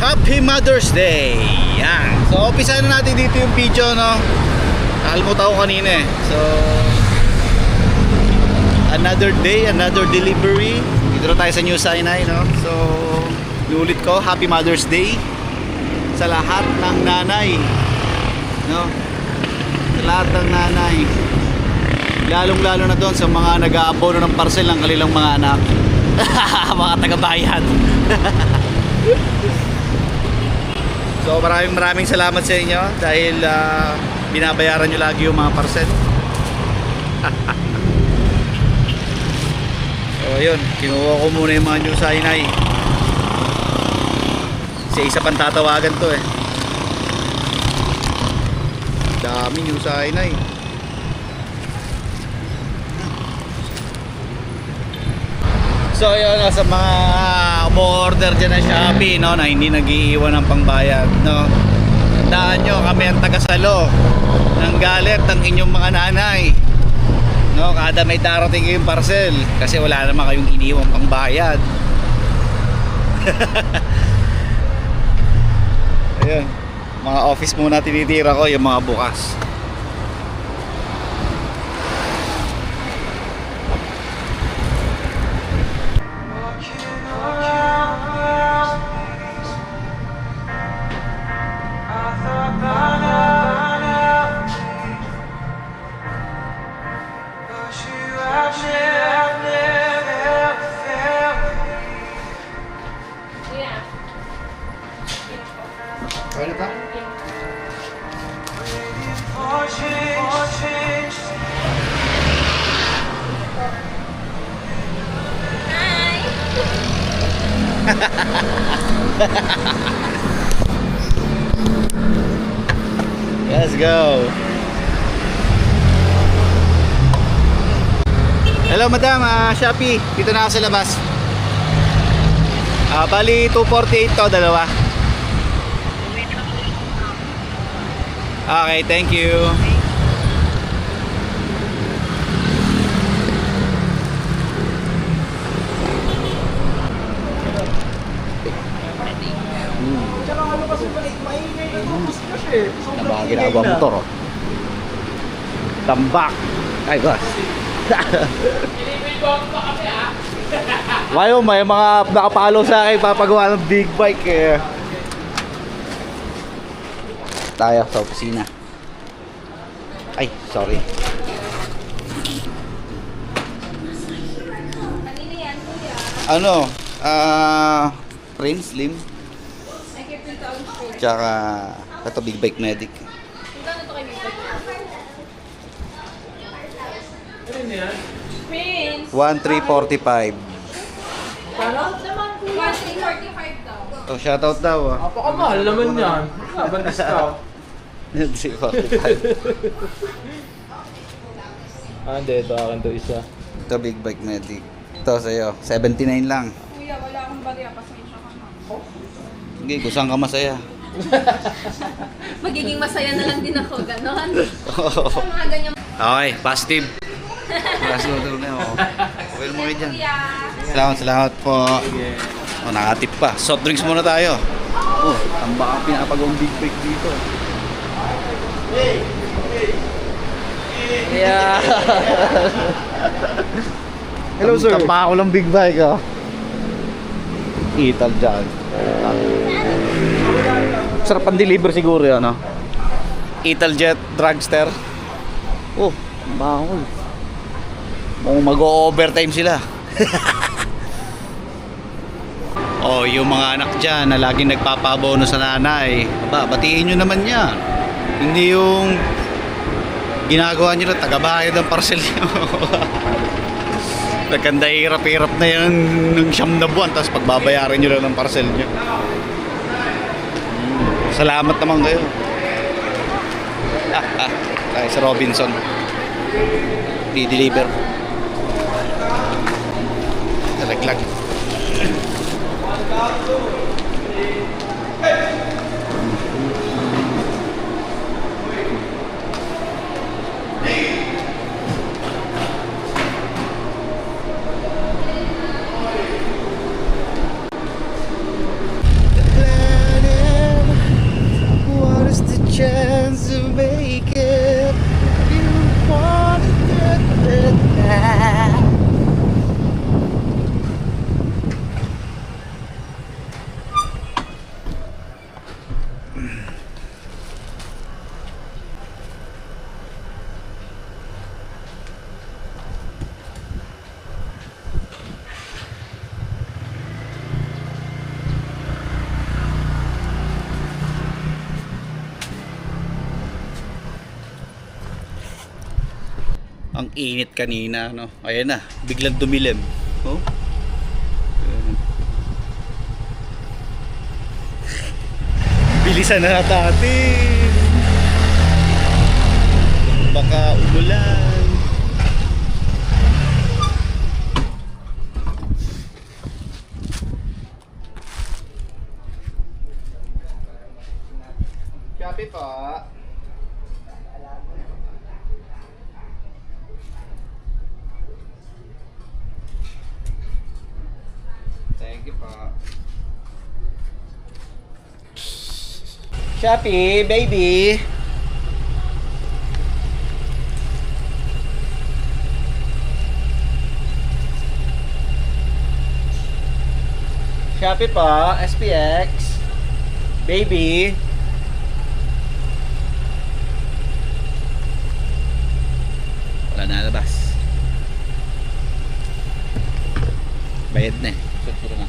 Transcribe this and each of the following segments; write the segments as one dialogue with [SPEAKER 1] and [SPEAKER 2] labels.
[SPEAKER 1] Happy Mother's Day. Yan. So umpisa na natin dito yung video, no. Nakalimutan ko kanina eh. So another day, another delivery. Dito na tayo sa New Sinai, no. So iulit ko, Happy Mother's Day sa lahat ng nanay, no. Sa lahat ng nanay. Lalong-lalo na doon sa mga nag-aabono ng parcel ng kanilang mga anak. Mga taga-bayan. So maraming salamat sa inyo dahil binabayaran nyo lagi yung mga parcel. So yun, kinuha ko muna yung mga New Sinai. Isa pang tatawagan to eh. Dami New Sinai. So yun, sa mga umu-order dyan na Shopee, no, na hindi nag-iiwan ng pangbayad, no, tandaan nyo, kami ang tagasalo ng galit ng inyong mga nanay, no, kada may darating kayong parcel kasi wala naman kayong iniwang pangbayad. Ayun, mga office muna tinitira ko, yung mga bukas. Ano ta? Let's go. Hello madam, Shopee. Dito na ako sa labas. Bali 248 to, dalawa. Okay, thank you. Nabahagi na abang motor, oh. Tambak. Ay, boss. Wayo, may mga nakapalo sa akin papagawa ng big bike eh. Tayo sa opisina. Ay, sorry. Ano? Prince, Slim. Tsaka ito Big Bike Medic.
[SPEAKER 2] Prince.
[SPEAKER 1] 1345.
[SPEAKER 2] Ano? 1345 daw.
[SPEAKER 1] Oh, shoutout daw ah.
[SPEAKER 3] Napakamahal naman yan. Bandis ka.
[SPEAKER 1] 1345.
[SPEAKER 3] Hindi. Ito akin to isa.
[SPEAKER 1] Ito Big Bike Medic. Ito sa'yo, 79 lang.
[SPEAKER 2] Kuya, wala akong barya. Pasensya ka na.
[SPEAKER 1] Sige, kusang ka masaya.
[SPEAKER 2] Magiging masaya na lang din ako. Ganon. Sa mga ganyan.
[SPEAKER 1] Okay, positive. Positive na ako. Okay mo kayo dyan.
[SPEAKER 2] Kuya.
[SPEAKER 1] Salamat po. Oh, nakatip pa. Soft drinks muna tayo. Oh, ang baka pinapagawang Big Bike dito.
[SPEAKER 3] Yeah.
[SPEAKER 1] Hello sir. Tamba ako ng Big Bike oh. Ital dyan. Sarap ang deliver siguro yan, no? Italjet Dragster. Oh, bawal. Mag-o-overtime sila. Oh, yung mga anak dyan na laging nagpapabono sa nanay, batiin nyo naman yan. Hindi yung ginagawa nyo na tagabayad ng parcel nyo. Nagkanda hirap-hirap na yan ng 9 na buwan, tapos pagbabayaran nyo lang ng parcel nyo. Salamat naman kayo. Tayo sa Robinson. Di-deliver. Talaglag. init kanina, no? Ayan na, biglang dumilim. Oh. Ayan. Bilisan na natin. Baka umulan. Shopee po. Thank you po. Shopee, baby. Shopee po, SPX. Baby. Wala na labas. Bayad na eh. Siguro na.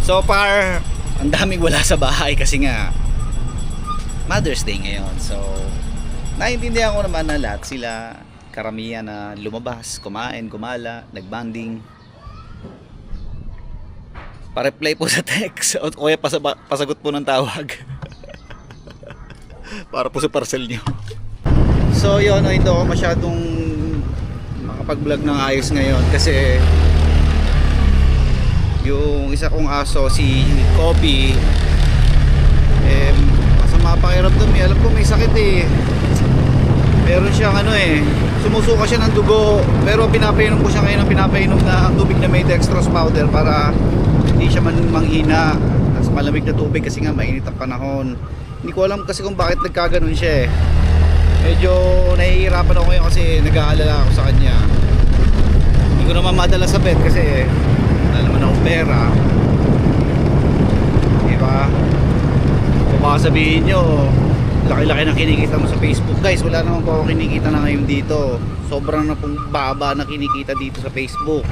[SPEAKER 1] So far, ang daming wala sa bahay kasi nga Mother's Day ngayon. So, naiintindihan ko naman na lahat sila, karamihan na lumabas, kumain, kumala, nagbanding. Pa-reply po sa text o kaya pasagot po ng tawag. Para po sa parcel nyo. So yun, hindi ako masyadong makapag-vlog ng ayos ngayon kasi yung isa kong aso, si Kobe, masama pakiramdam eh. Alam ko may sakit eh. Meron siyang sumusuka siya ng dugo, pero pinapainom ko siya ngayon ng pinapainom na tubig na may dextrose powder para hindi siya manghina. Tapos malamig na tubig kasi nga mainit ang panahon. Hindi ko alam kasi kung bakit nagkaganon siya eh. Medyo nahihirapan ako ngayon kasi nag-aalala ako sa kanya. Hindi ko naman madala sa bed kasi wala naman akong pera. Diba? Kung baka sabihin nyo, laki-laki na kinikita mo sa Facebook. Guys, wala naman po ako kinikita na ngayon dito. Sobrang na pong baba na kinikita dito sa Facebook.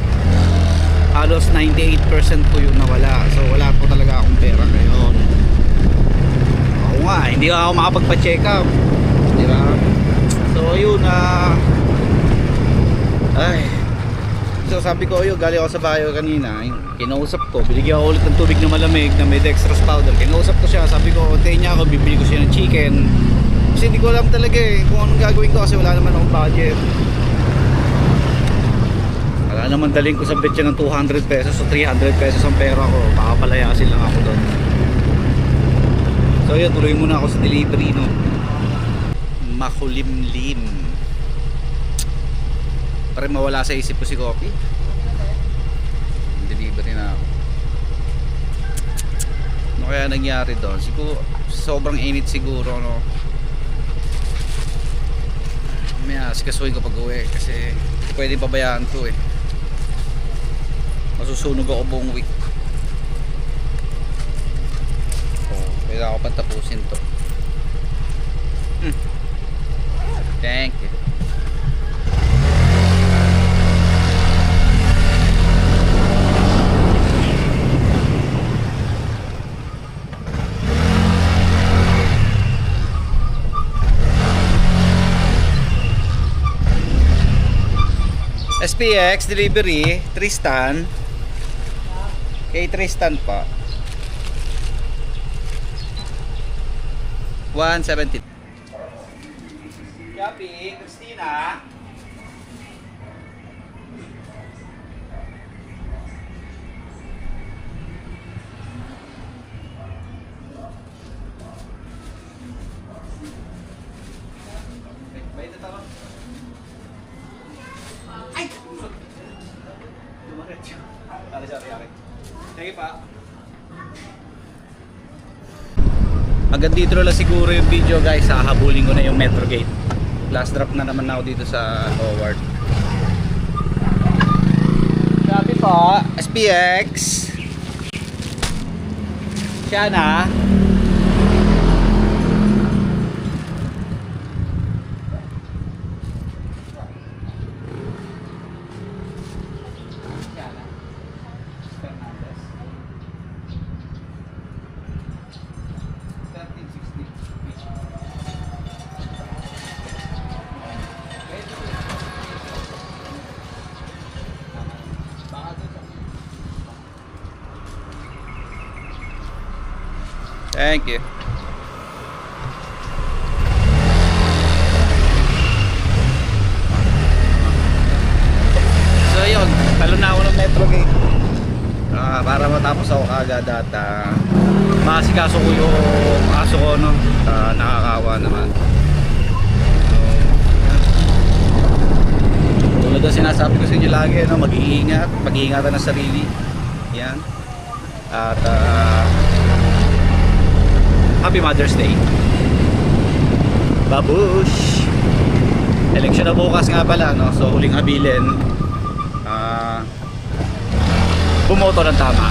[SPEAKER 1] Halos 98% po yung nawala. So wala po talaga akong pera ngayon. Ako nga, hindi ako makapagpa-check up. Diba? So yun so sabi ko, galing ako sa bayo kanina, kinausap ko, binigyan ako ulit ng tubig na malamig na may dextrose powder. Kinausap ko siya, sabi ko, tayo niya ako, bibili ko siya ng chicken. Kasi hindi ko alam talaga kung anong gagawin ko kasi wala naman akong budget. Wala naman daling ko sa betya ng 200 pesos o 300 pesos ang pera ko. Makapalayasin lang ako doon. So yun, tuloy muna ako sa delivery, no. Makulimlim. Para mawala sa isip ko si Coffee. Delivery na ako. Ano kaya nangyari doon? Siguro sobrang init siguro, no. May asikasuhin ko pag uwi kasi pwede pabayaan to eh. Masusunog ako buong week. Kailangan ko patapusin to. Thank you. SPX delivery Tristan. Kay Tristan pa 170. Shopee, Christina. Wait, tama. Ay! Dumaretso. Sorry. Thank you pa. Hanggang dito lang siguro yung video guys. Hahabulin ko na yung Metro Gate. Last drop na naman ako dito sa Howard. Shopee po, SPX. Siya na. Thank you. So yun, talo na ako ng Metro Gate. Para matapos ako kagad at masikaso ko yung aso ko, no? Nakakawa naman. Tulad na sinasabi ko sa inyo lagi, no? Mag-iingat, mag-iingatan ng sarili. Yan. At Happy Mother's Day. Babush! Eleksyon na bukas nga pala, no? So huling habilin, bumoto ng tama.